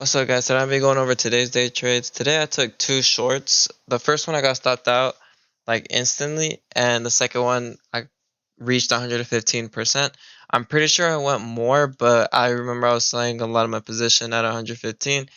What's up, guys? Today I'm be going over today's day trades. Today I took two shorts. The first one I got stopped out like instantly, and the second one I reached 115%. I'm pretty sure I went more, but I remember I was selling a lot of my position at 115.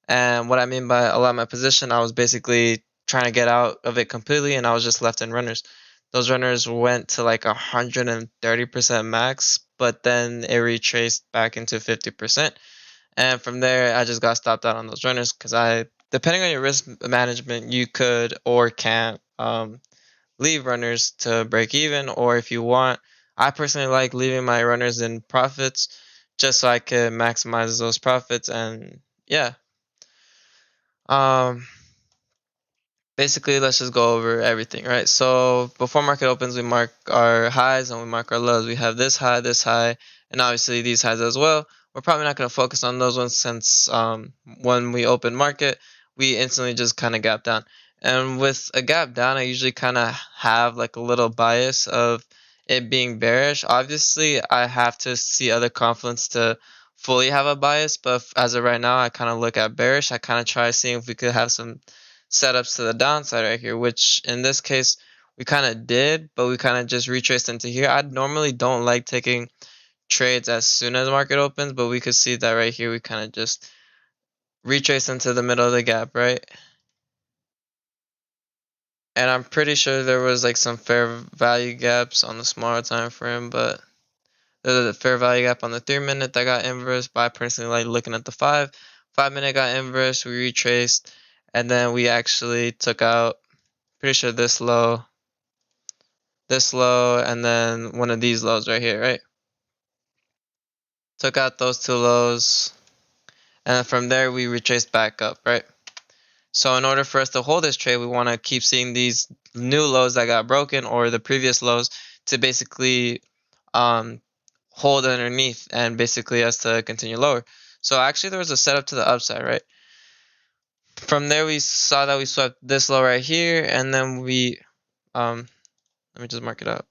And what I mean by a lot of my position, I was basically trying to get out of it completely, and I was just left in runners. Those runners went to like 130% max, but then it retraced back into 50%. And from there, I just got stopped out on those runners because depending on your risk management, you could or can't leave runners to break even, or if you want, I personally like leaving my runners in profits just so I could maximize those profits. And yeah, um, basically, let's just go over everything, right? So before market opens, we mark our highs and we mark our lows. We have this high, and obviously these highs as well. We're probably not going to focus on those ones since when we open market, we instantly just kind of gap down. And with a gap down, I usually kind of have like a little bias of it being bearish. Obviously, I have to see other confluence to fully have a bias, but as of right now, I kind of look at bearish. I kind of try seeing if we could have some setups to the downside right here, which in this case we kind of did, but we kind of just retraced into here. I normally don't like taking trades as soon as market opens, but we could see that right here we kind of just retrace into the middle of the gap, right? And I'm pretty sure there was like some fair value gaps on the smaller time frame, but there's a fair value gap on the 3 minute that got inversed. But I personally like looking at the 5 minute got inversed, we retraced, and then we actually took out pretty sure this low, and then one of these lows right here, right? Took out those two lows, and then from there we retraced back up, right? So in order for us to hold this trade, we want to keep seeing these new lows that got broken or the previous lows to basically um, hold underneath and basically us to continue lower. So actually there was a setup to the upside, right? From there we saw that we swept this low right here, and then let me just mark it up.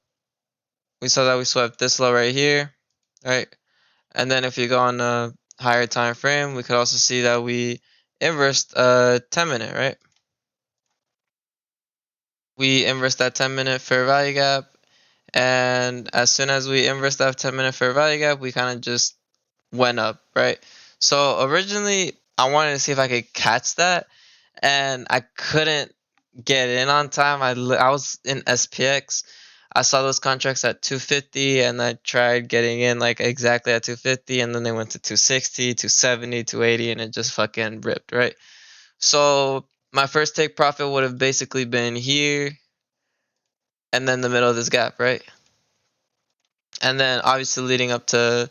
We saw that we swept this low right here, right? And then if you go on a higher time frame, we could also see that we inversed a 10 minute, right? We inversed that 10 minute fair value gap. And as soon as we inversed that 10 minute fair value gap, we kind of just went up, right? So originally, I wanted to see if I could catch that, and I couldn't get in on time. I was in SPX. I saw those contracts at 250, and I tried getting in like exactly at 250, and then they went to 260, 270, 280, and it just fucking ripped, right? So my first take profit would have basically been here, and then the middle of this gap, right? And then obviously leading up to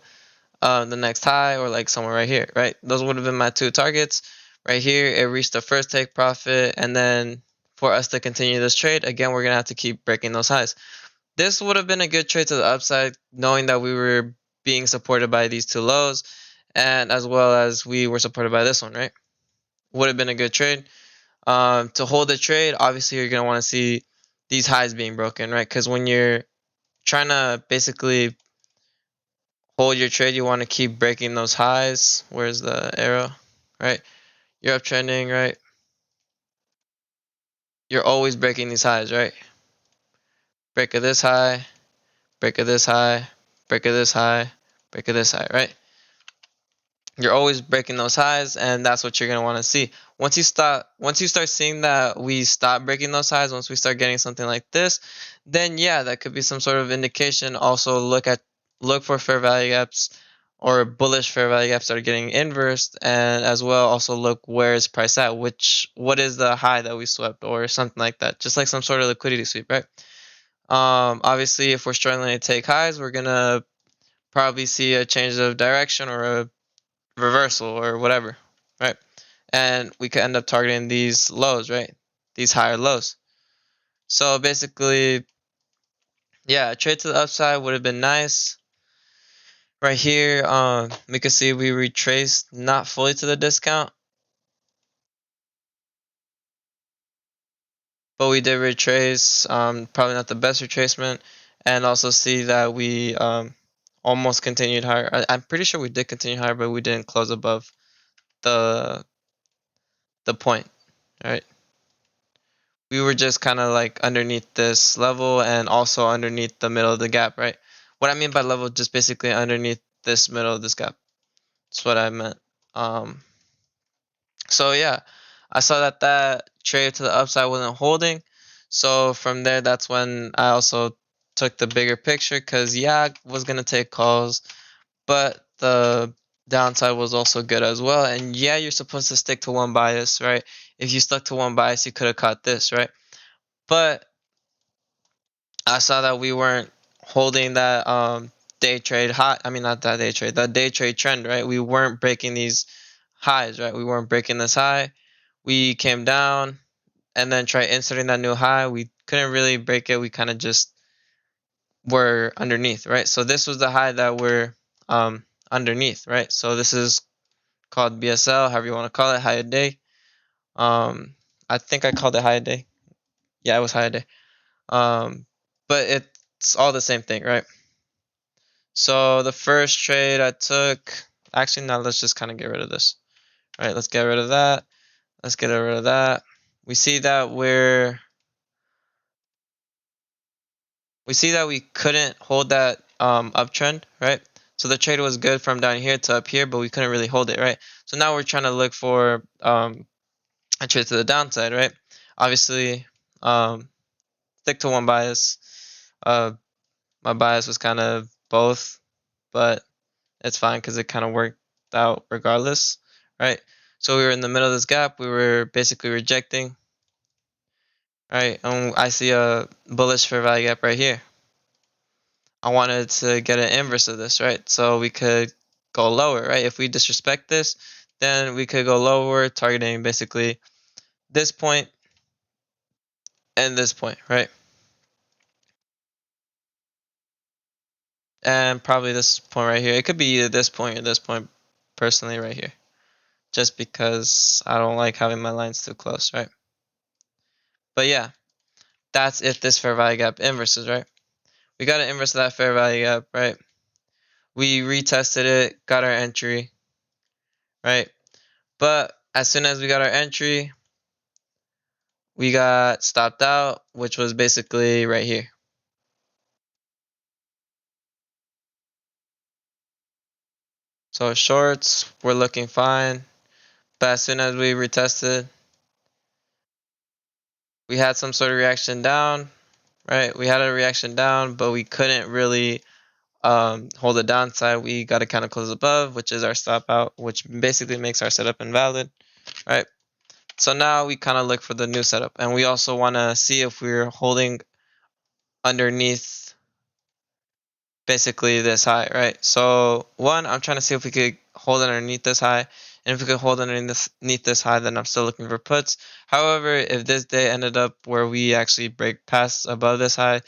the next high or like somewhere right here, right? Those would have been my two targets. Right here, it reached the first take profit, and then for us to continue this trade, again, we're gonna have to keep breaking those highs. This would have been a good trade to the upside, knowing that we were being supported by these two lows, and as well as we were supported by this one, right? Would have been a good trade. To hold the trade, obviously you're gonna want to see these highs being broken, right? Because when you're trying to basically hold your trade, you want to keep breaking those highs. Where's the arrow? Right? You're uptrending, right? You're always breaking these highs, right? Break of this high, break of this high, break of this high, break of this high, right? You're always breaking those highs, and that's what you're gonna want to see. Once you start seeing that we stop breaking those highs, once we start getting something like this, then yeah, that could be some sort of indication. Also look for fair value gaps or bullish fair value gaps that are getting inversed, and as well also look where is price at, what is the high that we swept or something like that, just like some sort of liquidity sweep, right? Obviously, if we're struggling to take highs, we're gonna probably see a change of direction or a reversal or whatever, right? And we could end up targeting these lows, right? These higher lows. So basically, yeah, a trade to the upside would have been nice. Right here, we can see we retraced not fully to the discount, but we did retrace. Probably not the best retracement, and also see that we almost continued higher. I'm pretty sure we did continue higher, but we didn't close above the point, right? We were just kind of like underneath this level and also underneath the middle of the gap, right? What I mean by level, just basically underneath this middle of this gap. That's what I meant. Um, so yeah, I saw that trade to the upside wasn't holding. So from there, that's when I also took the bigger picture because yeah, I was gonna take calls, but the downside was also good as well. And yeah, you're supposed to stick to one bias, right? If you stuck to one bias, you could have caught this, right? But I saw that we weren't holding that day trade high. I mean, not that day trade, that day trade trend, right? We weren't breaking these highs, right? We weren't breaking this high. We came down and then tried inserting that new high. We couldn't really break it. We kind of just were underneath, right? So this was the high that we're underneath, right? So this is called BSL, however you want to call it, high a day. I think I called it high a day. Yeah, it was high a day. But it's all the same thing, right? So the first trade I took, actually, now let's just kind of get rid of this. All right, let's get rid of that. Let's get rid of that. We see that we couldn't hold that uptrend, right? So the trade was good from down here to up here, but we couldn't really hold it, right? So now we're trying to look for a trade to the downside, right? Obviously, stick to one bias. Uh, my bias was kind of both, but it's fine because it kind of worked out regardless, right? So we were in the middle of this gap. We were basically rejecting, right? And I see a bullish fair value gap right here. I wanted to get an inverse of this, right? So we could go lower, right? If we disrespect this, then we could go lower, targeting basically this point and this point, right? And probably this point right here. It could be either this point or this point, personally, right here. Just because I don't like having my lines too close, right? But yeah, that's if this fair value gap inverses, right? We got an inverse of that fair value gap, right? We retested it, got our entry, right? But as soon as we got our entry, we got stopped out, which was basically right here. So shorts were looking fine, but as soon as we retested, we had some sort of reaction down, right? We had a reaction down, but we couldn't really hold the downside. We got to kind of close above, which is our stop out, which basically makes our setup invalid, right? So now we kind of look for the new setup, and we also want to see if we're holding underneath basically this high, right? So one, I'm trying to see if we could hold underneath this high, and if we could hold underneath this high, then I'm still looking for puts. However, if this day ended up where we actually break past above this high,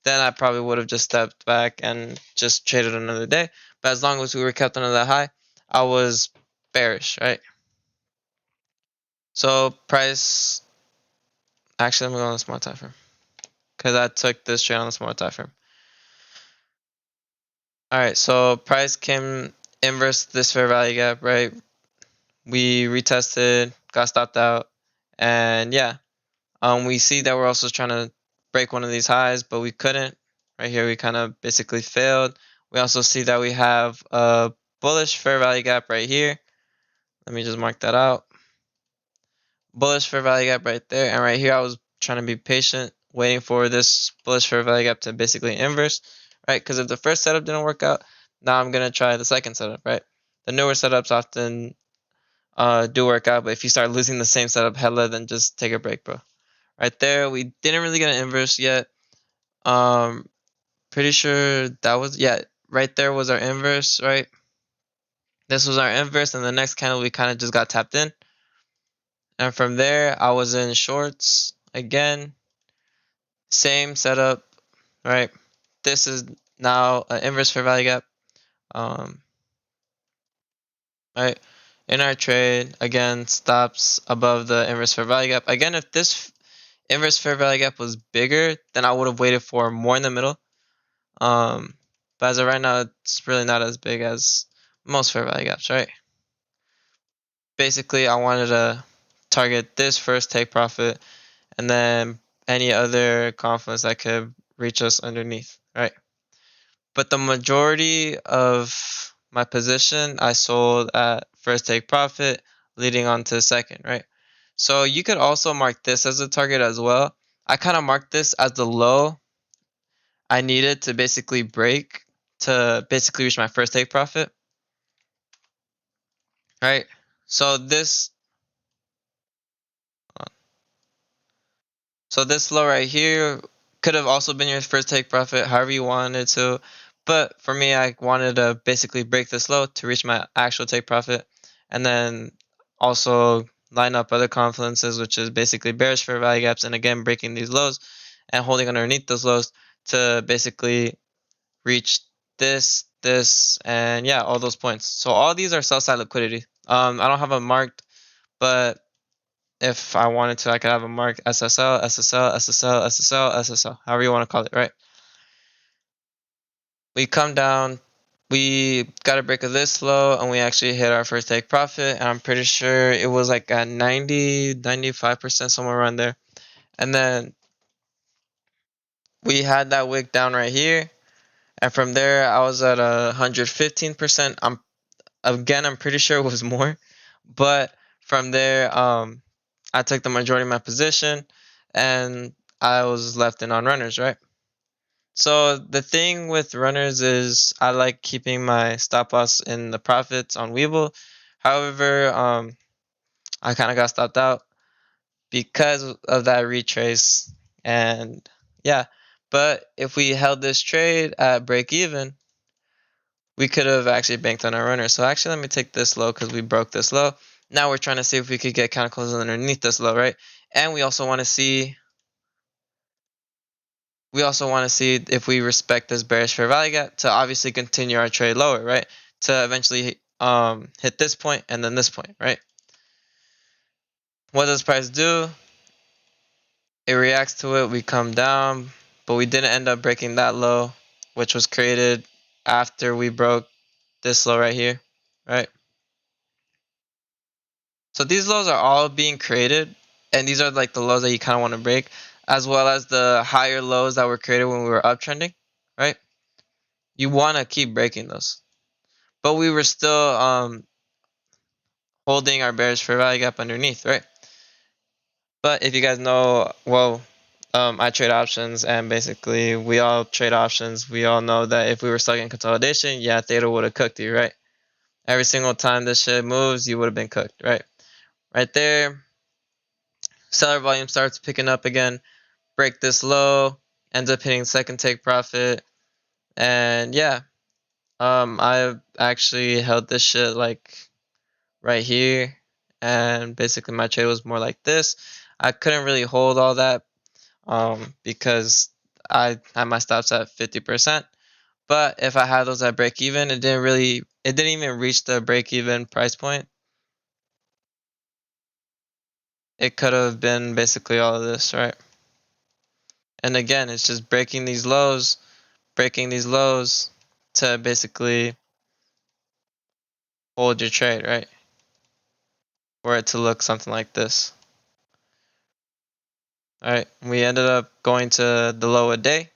then I probably would have just stepped back and just traded another day. But as long as we were kept under that high, I was bearish, right? So price, actually, I'm going on the small time frame because I took this trade on the small time frame. All right, so price came inverse this fair value gap, right? We retested, got stopped out, and yeah, we see that we're also trying to break one of these highs, but we couldn't. Right here, we kind of basically failed. We also see that we have a bullish fair value gap right here. Let me just mark that out. Bullish fair value gap right there, and right here, I was trying to be patient, waiting for this bullish fair value gap to basically inverse, right? Because if the first setup didn't work out, now I'm gonna try the second setup, right? The newer setups often do work out, but if you start losing the same setup hella, then just take a break, bro. Right there, we didn't really get an inverse yet. Um, Pretty sure that was, yeah, right there was our inverse, right? This was our inverse, and the next candle we kind of just got tapped in. And from there, I was in shorts again, same setup, right? This is now an inverse fair value gap, um, right? In our trade, again, stops above the inverse fair value gap. Again, if this inverse fair value gap was bigger, then I would have waited for more in the middle. But as of right now, it's really not as big as most fair value gaps, right? basically I wanted to target this first, take profit, and then any other confluence that could reach us underneath, right? But the majority of my position I sold at first take profit, leading on to second, right? So you could also mark this as a target as well. I kind of marked this as the low I needed to basically break to basically reach my first take profit, right? So this low right here could have also been your first take profit, however you wanted to. But for me, I wanted to basically break this low to reach my actual take profit, and then also line up other confluences, which is basically bearish fair value gaps, and again breaking these lows and holding underneath those lows to basically reach this, and yeah, all those points. So all these are sell side liquidity. I don't have a marked, but if I wanted to, I could have a marked SSL, SSL, SSL, SSL, SSL, however you want to call it, right? We come down, we got a break of this low, and we actually hit our first take profit. And I'm pretty sure it was like at 90, 95%, somewhere around there. And then we had that wick down right here. And from there, I was at 115%. I'm pretty sure it was more, but from there, I took the majority of my position, and I was left in on runners, right? So the thing with runners is I like keeping my stop loss in the profits on Webull. However, I kind of got stopped out because of that retrace, and yeah. But if we held this trade at break even, we could have actually banked on our runner. So actually, let me take this low because we broke this low. Now we're trying to see if we could get counter closes underneath this low, right? And we also want to see if we respect this bearish fair value gap to obviously continue our trade lower, right? To eventually hit this point and then this point, right? What does price do? It reacts to it. We come down, but we didn't end up breaking that low, which was created after we broke this low right here, right? So these lows are all being created, and these are like the lows that you kind of want to break, as well as the higher lows that were created when we were uptrending, right? You want to keep breaking those, but we were still holding our bearish fair value gap underneath, right? But if you guys know, well, I trade options, and basically we all trade options. We all know that if we were stuck in consolidation, yeah, theta would have cooked you, right? Every single time this shit moves, you would have been cooked, right? Right there, seller volume starts picking up again. Break this low, ends up hitting second take profit, and yeah, I actually held this shit like right here, and basically my trade was more like this. I couldn't really hold all that because I had my stops at 50%. But if I had those at break even, it didn't even reach the break even price point. It could have been basically all of this, right? And again, it's just breaking these lows to basically hold your trade, right? For it to look something like this. Alright, we ended up going to the low a day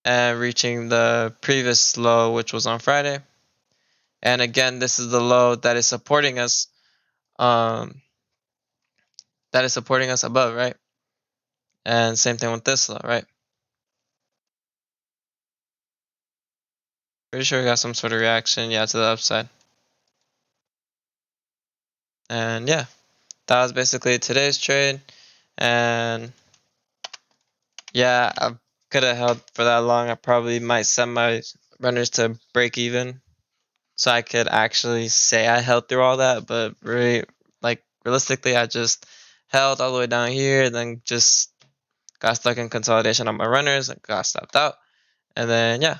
and reaching the previous low, which was on Friday. And again, this is the low that is supporting us, above, right? And same thing with this low, right? Pretty sure we got some sort of reaction, yeah, to the upside. And yeah, that was basically today's trade. And yeah, I could have held for that long. I probably might set my runners to break even, so I could actually say I held through all that. But really, like realistically, I just held all the way down here, then just got stuck in consolidation on my runners and got stopped out. And then yeah,